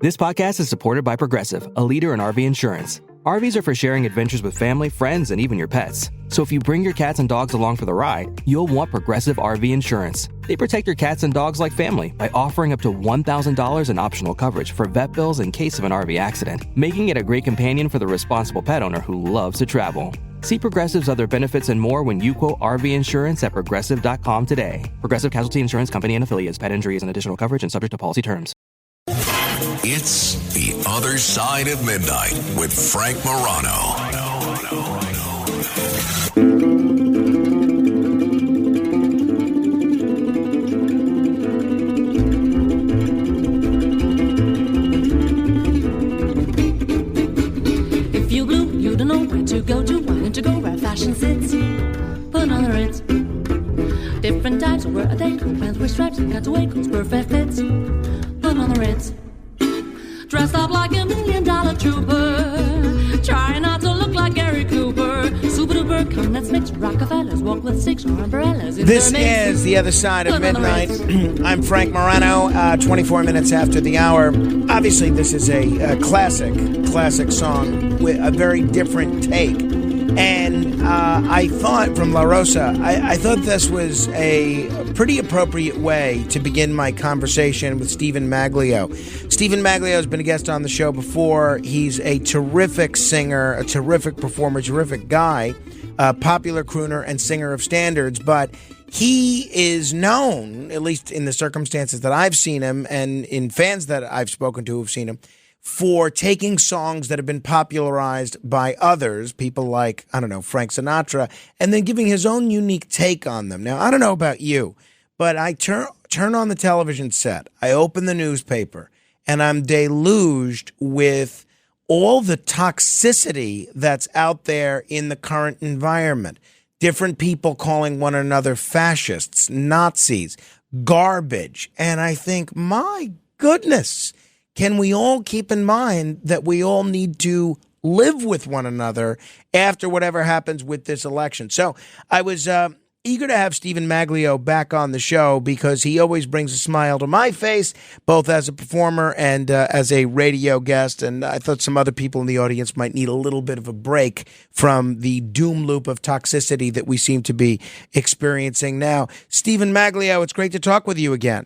This podcast is supported by Progressive, a leader in RV insurance. RVs are for sharing adventures with family, friends, and even your pets. So if you bring your cats and dogs along for the ride, you'll want Progressive RV insurance. They protect your cats and dogs like family by offering up to $1,000 in optional coverage for vet bills in case of an RV accident, making it a great companion for the responsible pet owner who loves to travel. See Progressive's other benefits and more when you quote RV insurance at Progressive.com today. Progressive Casualty Insurance Company and Affiliates. Pet injuries and additional coverage and subject to policy terms. It's The Other Side of Midnight with Frank Morano. If you blue, you don't know where to go to. Why don't you go where fashion sits? Put on the Ritz. Different types of wear a day. Pants with stripes and cutaway coats, perfect fits. Put on the Ritz. Dressed up like $1 million trooper, trying not to look like Gary Cooper. Super duper, come let's mix. Rockefellers walk with six or umbrellas. This is The Other Side of Midnight. I'm Frank Morano, 24 minutes after the hour. Obviously, this is a classic song with a very different take. And I thought from La Rosa, I thought this was a pretty appropriate way to begin my conversation with Stephen Maglio. Stephen Maglio has been a guest on the show before. He's a terrific singer, a terrific performer, terrific guy, a popular crooner and singer of standards. But he is known, at least in the circumstances that I've seen him and in fans that I've spoken to who've seen him, for taking songs that have been popularized by others, people like, I don't know, Frank Sinatra, and then giving his own unique take on them. Now, I don't know about you, but I turn on the television set, I open the newspaper, and I'm deluged with all the toxicity that's out there in the current environment. Different people calling one another fascists, Nazis, garbage. And I think, my goodness, can we all keep in mind that we all need to live with one another after whatever happens with this election? So I was eager to have Stephen Maglio back on the show because he always brings a smile to my face, both as a performer and as a radio guest. And I thought some other people in the audience might need a little bit of a break from the doom loop of toxicity that we seem to be experiencing now. Stephen Maglio, it's great to talk with you again.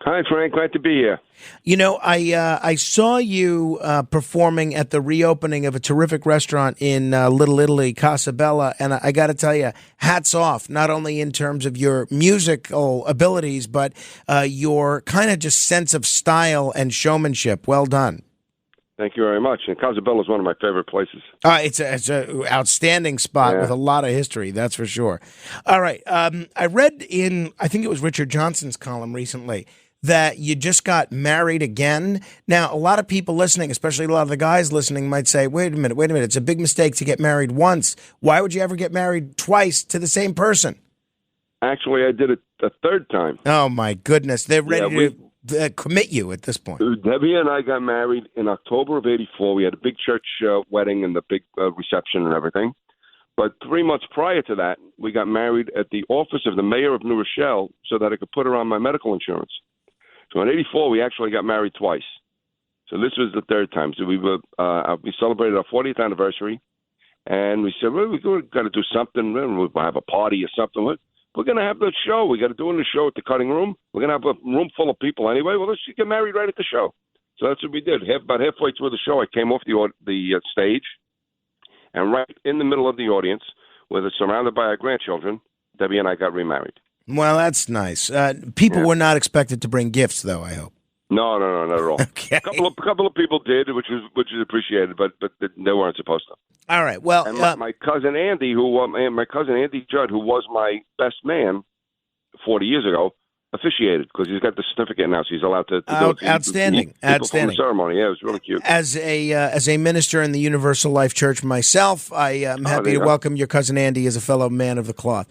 Hi, Frank. Glad to be here. You know, I saw you performing at the reopening of a terrific restaurant in Little Italy, Casa Bella, and I got to tell you, hats off, not only in terms of your musical abilities, but your kind of just sense of style and showmanship. Well done. Thank you very much. And Casa Bella is one of my favorite places. It's an outstanding spot with a lot of history, that's for sure. All right. I read in, I think it was Richard Johnson's column recently, that you just got married again. Now, a lot of people listening, especially a lot of the guys listening, might say, wait a minute, it's a big mistake to get married once. Why would you ever get married twice to the same person? Actually, I did it a third time. Oh, my goodness. They're ready to commit you at this point. Debbie and I got married in October of 84. We had a big church wedding and the big reception and everything. But 3 months prior to that, we got married at the office of the mayor of New Rochelle so that I could put her on my medical insurance. So in 84, we actually got married twice. So this was the third time. So we celebrated our 40th anniversary, and we said, well, we've got to do something. We'll have a party or something. We're going to have the show. We got to do the show at the cutting room. We're going to have a room full of people anyway. Well, let's get married right at the show. So that's what we did. About halfway through the show, I came off the stage, and right in the middle of the audience, surrounded by our grandchildren, Debbie and I got remarried. Well, that's nice. People were not expected to bring gifts, though, I hope. No, not at all. Okay. A couple of people did, which is appreciated, but they weren't supposed to. All right. Well, and my cousin Andy, Andy Judd, who was my best man 40 years ago, officiated because he's got the certificate now, so he's allowed to do it. Outstanding. The ceremony. Yeah, it was really cute. As a minister in the Universal Life Church myself, I am happy to welcome your cousin Andy as a fellow man of the cloth.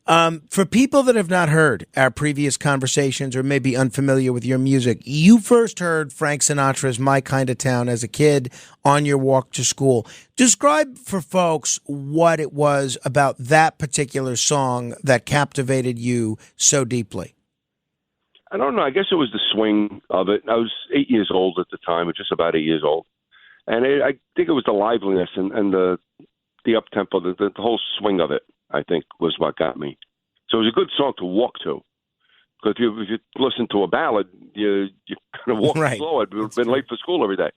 For people that have not heard our previous conversations or may be unfamiliar with your music, you first heard Frank Sinatra's My Kind of Town as a kid on your walk to school. Describe for folks what it was about that particular song that captivated you so deeply. I don't know. I guess it was the swing of it. I was 8 years old at the time, or just about 8 years old. And I think it was the liveliness and the up-tempo, the whole swing of it, I think, was what got me. So it was a good song to walk to. Because if you listen to a ballad, you kind of walk slow. I'd been late for school every day.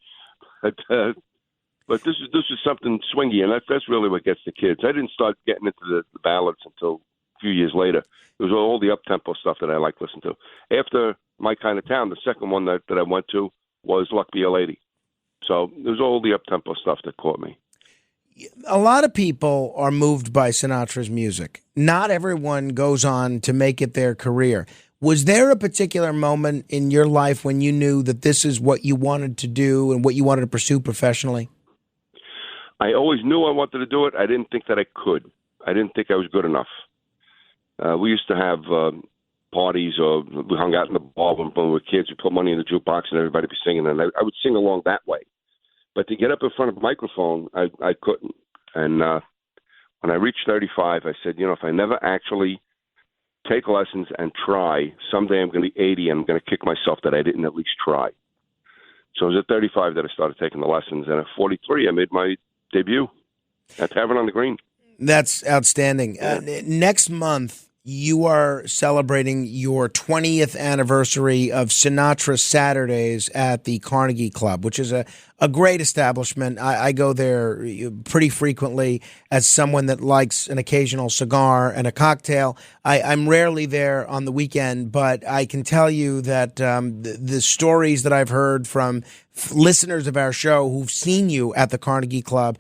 But this is something swingy, and that's really what gets the kids. I didn't start getting into the ballads until a few years later. It was all the up-tempo stuff that I like listening to. After My Kind of Town, the second one that I went to was Luck Be a Lady. So it was all the up-tempo stuff that caught me. A lot of people are moved by Sinatra's music. Not everyone goes on to make it their career. Was there a particular moment in your life when you knew that this is what you wanted to do and what you wanted to pursue professionally? I always knew I wanted to do it. I didn't think that I could. I didn't think I was good enough. We used to have parties, or we hung out in the bar when we were kids. We put money in the jukebox and everybody would be singing, and I would sing along that way. But to get up in front of a microphone, I couldn't. And when I reached 35, I said, if I never actually take lessons and try, someday I'm going to be 80 and I'm going to kick myself that I didn't at least try. So it was at 35 that I started taking the lessons. And at 43, I made my debut at Tavern on the Green. That's outstanding. Yeah. Next month, you are celebrating your 20th anniversary of Sinatra Saturdays at the Carnegie Club, which is a great establishment. I go there pretty frequently as someone that likes an occasional cigar and a cocktail. I'm rarely there on the weekend, but I can tell you that the stories that I've heard from listeners of our show who've seen you at the Carnegie Club,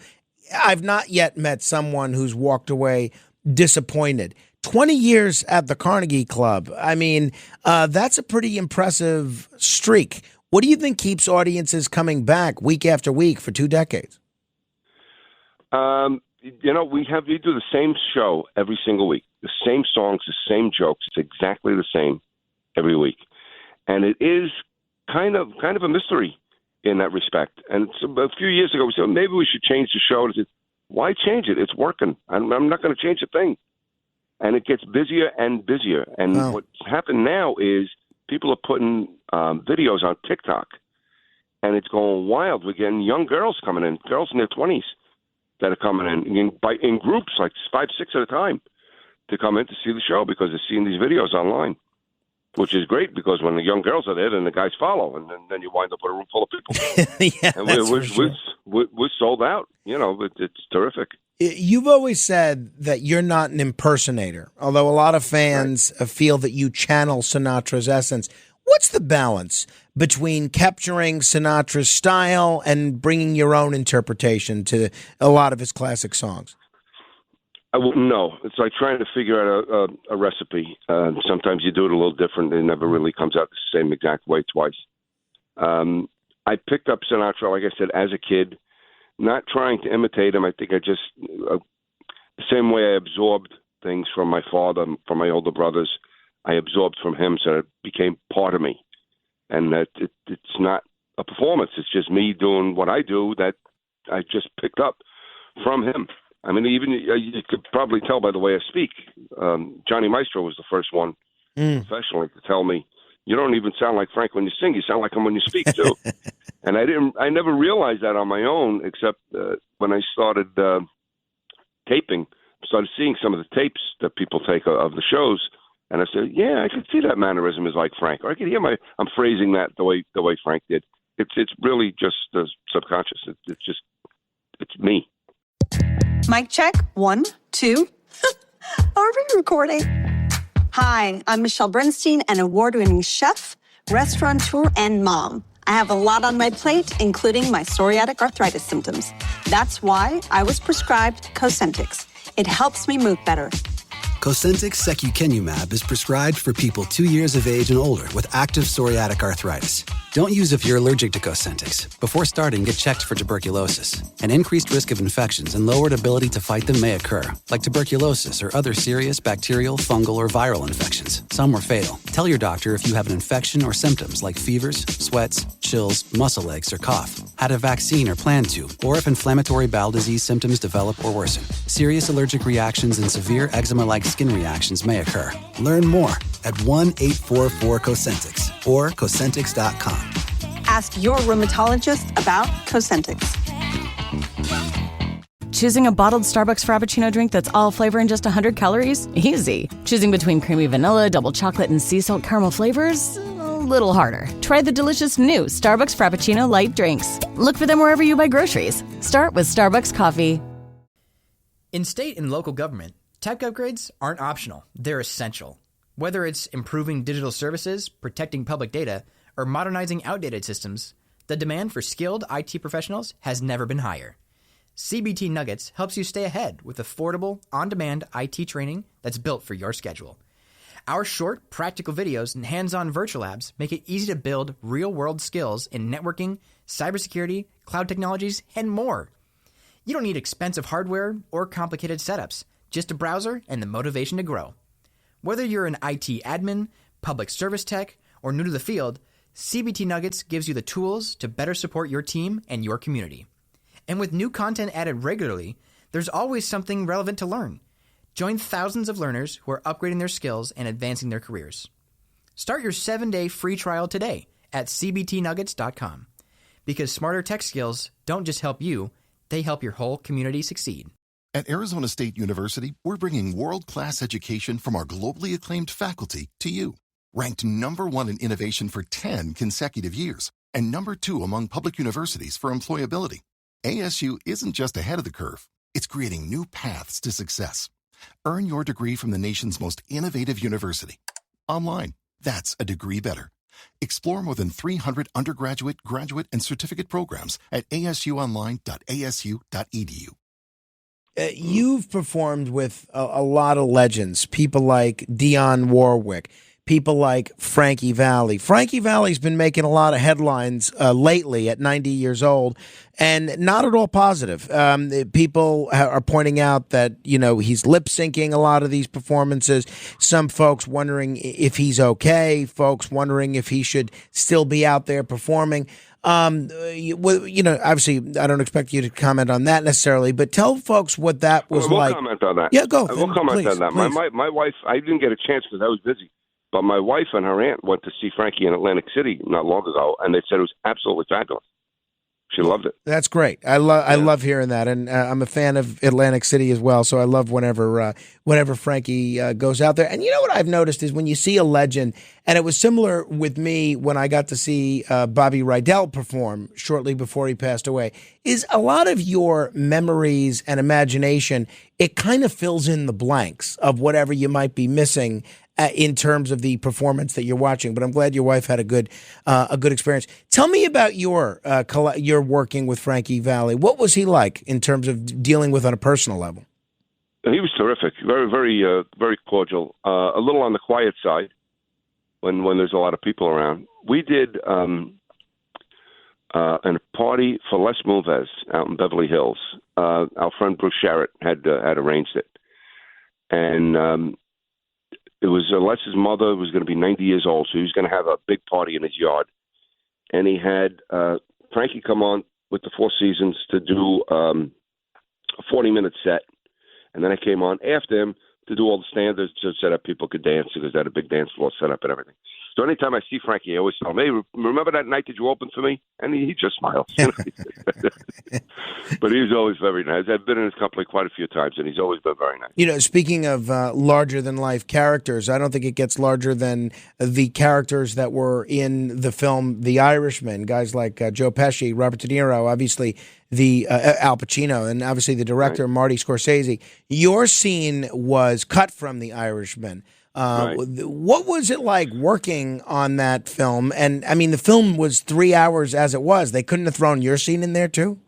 I've not yet met someone who's walked away disappointed. 20 years at the Carnegie Club. I mean, that's a pretty impressive streak. What do you think keeps audiences coming back week after week for 2 decades? We do the same show every single week. The same songs, the same jokes. It's exactly the same every week. And it is kind of a mystery in that respect. And a few years ago, we said, maybe we should change the show. I said, why change it? It's working. I'm not going to change a thing. And it gets busier and busier. And what's happened now is people are putting videos on TikTok, and it's going wild. We're getting young girls coming in, girls in their 20s that are coming in groups, like 5, 6 at a time, to come in to see the show because they're seeing these videos online, which is great because when the young girls are there, then the guys follow, and then you wind up with a room full of people. Yeah, and we're sold out. It's terrific. You've always said that you're not an impersonator, although a lot of fans feel that you channel Sinatra's essence. What's the balance between capturing Sinatra's style and bringing your own interpretation to a lot of his classic songs? I wouldn't know. It's like trying to figure out a recipe. Sometimes you do it a little different. It never really comes out the same exact way twice. I picked up Sinatra, like I said, as a kid. Not trying to imitate him. I think I just, the same way I absorbed things from my father, from my older brothers, I absorbed from him, so it became part of me. And that it's not a performance. It's just me doing what I do that I just picked up from him. I mean, even you could probably tell by the way I speak. Johnny Maestro was the first one professionally to tell me, you don't even sound like Frank when you sing. You sound like him when you speak, too. And I never realized that on my own, except when I started taping, started seeing some of the tapes that people take of the shows. And I said, yeah, I could see that mannerism is like Frank. Or I could hear I'm phrasing that the way Frank did. It's really just subconscious. It's me. Mic check. 1, 2. Are we recording? Hi, I'm Michelle Bernstein, an award-winning chef, restaurateur, and mom. I have a lot on my plate, including my psoriatic arthritis symptoms. That's why I was prescribed Cosentyx. It helps me move better. Cosentyx secukinumab is prescribed for people 2 years of age and older with active psoriatic arthritis. Don't use if you're allergic to Cosentyx. Before starting, get checked for tuberculosis. An increased risk of infections and lowered ability to fight them may occur, like tuberculosis or other serious bacterial, fungal, or viral infections. Some were fatal. Tell your doctor if you have an infection or symptoms like fevers, sweats, chills, muscle aches, or cough, had a vaccine or plan to, or if inflammatory bowel disease symptoms develop or worsen. Serious allergic reactions and severe eczema-like skin reactions may occur. Learn more at 1-844-COSENTIX or Cosentix.com. Ask your rheumatologist about Cosentix. Choosing a bottled Starbucks Frappuccino drink that's all flavor and just 100 calories? Easy. Choosing between creamy vanilla, double chocolate, and sea salt caramel flavors? A little harder. Try the delicious new Starbucks Frappuccino light drinks. Look for them wherever you buy groceries. Start with Starbucks coffee. In state and local government, tech upgrades aren't optional. They're essential. Whether it's improving digital services, protecting public data, or modernizing outdated systems, the demand for skilled IT professionals has never been higher. CBT Nuggets helps you stay ahead with affordable, on-demand IT training that's built for your schedule. Our short, practical videos and hands-on virtual labs make it easy to build real-world skills in networking, cybersecurity, cloud technologies, and more. You don't need expensive hardware or complicated setups, just a browser and the motivation to grow. Whether you're an IT admin, public service tech, or new to the field, CBT Nuggets gives you the tools to better support your team and your community. And with new content added regularly, there's always something relevant to learn. Join thousands of learners who are upgrading their skills and advancing their careers. Start your 7-day free trial today at cbtnuggets.com. Because smarter tech skills don't just help you, they help your whole community succeed. At Arizona State University, we're bringing world-class education from our globally acclaimed faculty to you. Ranked #1 in innovation for 10 consecutive years and #2 among public universities for employability. ASU isn't just ahead of the curve, it's creating new paths to success. Earn your degree from the nation's most innovative university. Online, that's a degree better. Explore more than 300 undergraduate, graduate, and certificate programs at asuonline.asu.edu. You've performed with a lot of legends, people like Dionne Warwick, people like Frankie Valli. Frankie Valli's been making a lot of headlines lately at 90 years old, and not at all positive. People are pointing out that, he's lip-syncing a lot of these performances. Some folks wondering if he's okay, folks wondering if he should still be out there performing. Obviously, I don't expect you to comment on that necessarily, but tell folks what that was we'll like. Comment on that. Yeah, go. We'll comment on that. My wife, I didn't get a chance because I was busy. But my wife and her aunt went to see Frankie in Atlantic City not long ago, and they said it was absolutely fabulous. She loved it. That's great. I love hearing that, and I'm a fan of Atlantic City as well. So I love whenever Frankie goes out there. And you know what I've noticed is when you see a legend, and it was similar with me when I got to see Bobby Rydell perform shortly before he passed away, is a lot of your memories and imagination, it kind of fills in the blanks of whatever you might be missing in terms of the performance that you're watching. But I'm glad your wife had a good experience. Tell me about your working with Frankie Valli. What was he like in terms of dealing with on a personal level? He was terrific. Very, very, very cordial. A little on the quiet side when there's a lot of people around. We did a party for Les Moonves out in Beverly Hills. Our friend Bruce Sharrett had arranged it, and it was Les's mother was going to be 90 years old, so he was going to have a big party in his yard. And he had Frankie come on with the Four Seasons to do a 40-minute set. And then I came on after him to do all the standards to set up. People could dance because they had a big dance floor set up and everything. So anytime I see Frankie, I always tell him, hey, remember that night that you opened for me? And he just smiles. But he's always very nice. I've been in his company quite a few times, and he's always been very nice. Speaking of larger-than-life characters, I don't think it gets larger than the characters that were in the film The Irishman, guys like Joe Pesci, Robert De Niro, obviously the Al Pacino, and obviously the director, right, Marty Scorsese. Your scene was cut from The Irishman. Right. What was it like working on that film? And, I mean, the film was 3 hours as it was. They couldn't have thrown your scene in there, too?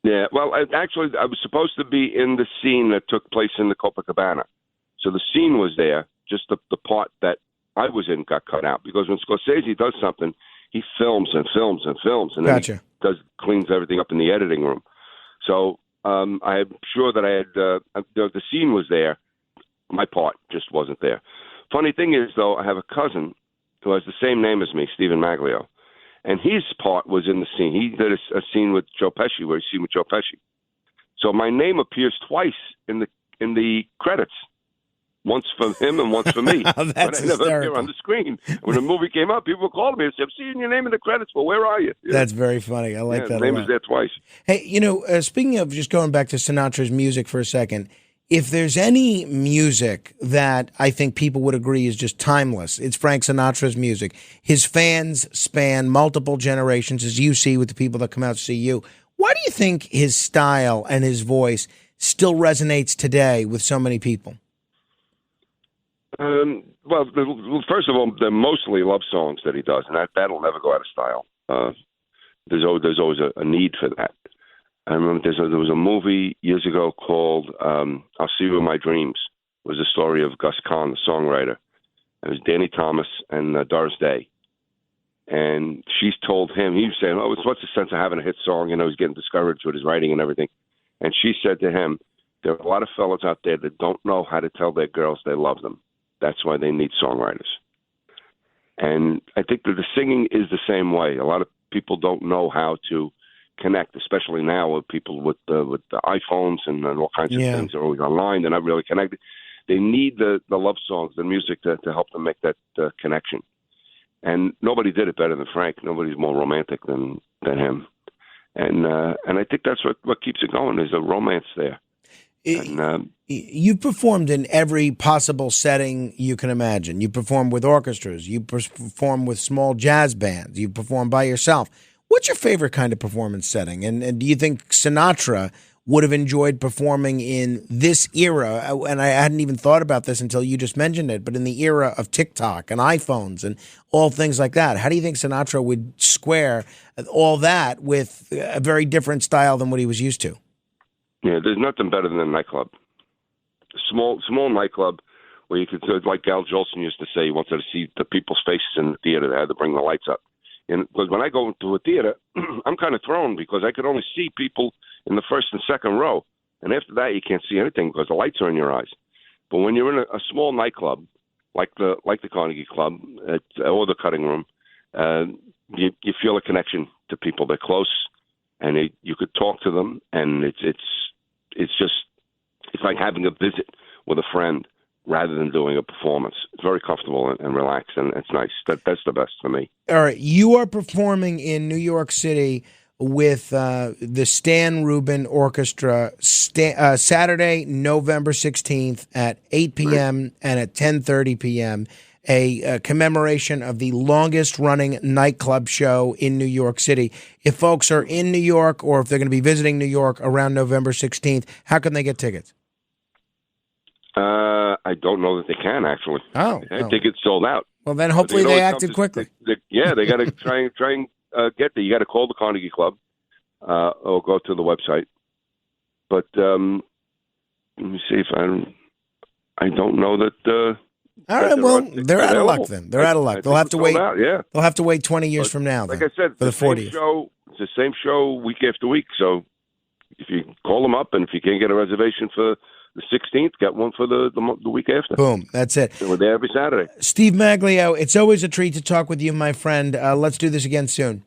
Yeah, well, I was supposed to be in the scene that took place in the Copacabana. So the scene was there, just the part that I was in got cut out. Because when Scorsese does something, he films and films and films. And then he cleans everything up in the editing room. So I'm sure that I had the scene was there. My part just wasn't there. Funny thing is, though, I have a cousin who has the same name as me, Stephen Maglio, and his part was in the scene. He did a scene with Joe Pesci, where he's seen with Joe Pesci. So my name appears twice in the credits. once for him and once for me. That's but I never appear hysterical. on the screen. When the movie came up, people were calling me and said, "I'm seeing your name in the credits, but where are you?" That's very funny. I like that his a name lot. is there twice. Hey, speaking of just going back to Sinatra's music for a second, if there's any music that I think people would agree is just timeless, it's Frank Sinatra's music. His fans span multiple generations, as you see with the people that come out to see you. Why do you think his style and his voice still resonates today with so many people? Well, first of all, they're mostly love songs that he does, and that'll never go out of style. There's always a need for that. I remember there was a movie years ago called "I'll See You in My Dreams." It was the story of Gus Kahn, the songwriter. It was Danny Thomas and Doris Day. And she's told him, he was saying, what's the sense of having a hit song? He's getting discouraged with his writing and everything. And she said to him, there are a lot of fellas out there that don't know how to tell their girls they love them. That's why they need songwriters. And I think that the singing is the same way. A lot of people don't know how to connect, especially now with people with the iPhones and all kinds of things. They're always online. They're not really connected. They need the love songs, the music to help them make that connection. And nobody did it better than Frank. Nobody's more romantic than him. And I think that's what keeps it going. There's a romance there. You've performed in every possible setting you can imagine. You perform with orchestras. You perform with small jazz bands. You perform by yourself. What's your favorite kind of performance setting? And do you think Sinatra would have enjoyed performing in this era? And I hadn't even thought about this until you just mentioned it, but in the era of TikTok and iPhones and all things like that, how do you think Sinatra would square all that with a very different style than what he was used to? Yeah, there's nothing better than a nightclub. A small nightclub where you could, like Gal Jolson used to say, he wanted to see the people's faces in the theater. They had to bring the lights up. And because when I go into a theater, I'm kind of thrown because I could only see people in the first and second row. And after that, you can't see anything because the lights are in your eyes. But when you're in a small nightclub, like the Carnegie Club or the Cutting Room, you feel a connection to people. They're close, and you could talk to them, and it's like having a visit with a friend rather than doing a performance. It's very comfortable and relaxed, and it's nice. That's the best for me. All right, you are performing in New York City with the Stan Rubin Orchestra Saturday, November 16th at 8 p.m. and at 10:30 p.m., a commemoration of the longest-running nightclub show in New York City. If folks are in New York or if they're going to be visiting New York around November 16th, how can they get tickets? I don't know that they can, actually. I think it's sold out. Well, then hopefully they acted quickly. They got to try and get there. You got to call the Carnegie Club or go to the website. But let me see if I don't know that. All right, well, they're out of luck then. They're out of luck. They'll have to wait. They'll have to wait 20 years from now. Like then, I said, for the 40th show. It's the same show week after week. So if you call them up, and if you can't get a reservation for the 16th, get one for the week after. Boom, that's it. So we're there every Saturday. Steve Maglio, it's always a treat to talk with you, my friend. Let's do this again soon.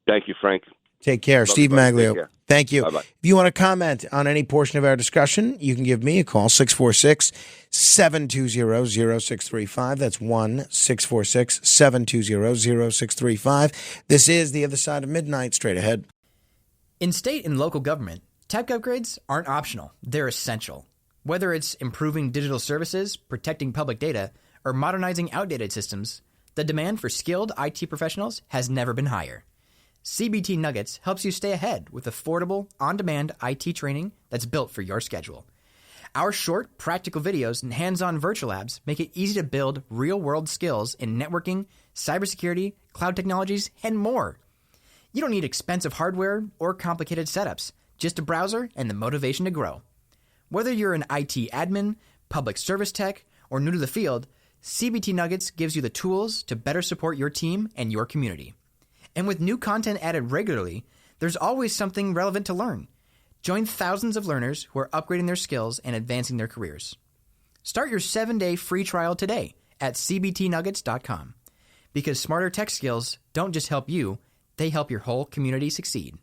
Thank you, Frank. Take care. Steve Maglio. Thank you. Bye-bye. If you want to comment on any portion of our discussion, you can give me a call, 646-720-0635. That's 1-646-720-0635. This is The Other Side of Midnight. Straight ahead. In state and local government, tech upgrades aren't optional. They're essential. Whether it's improving digital services, protecting public data, or modernizing outdated systems, the demand for skilled IT professionals has never been higher. CBT Nuggets helps you stay ahead with affordable, on-demand IT training that's built for your schedule. Our short, practical videos and hands-on virtual labs make it easy to build real-world skills in networking, cybersecurity, cloud technologies, and more. You don't need expensive hardware or complicated setups, just a browser and the motivation to grow. Whether you're an IT admin, public service tech, or new to the field, CBT Nuggets gives you the tools to better support your team and your community. And with new content added regularly, there's always something relevant to learn. Join thousands of learners who are upgrading their skills and advancing their careers. Start your 7-day free trial today at cbtnuggets.com. Because smarter tech skills don't just help you, they help your whole community succeed.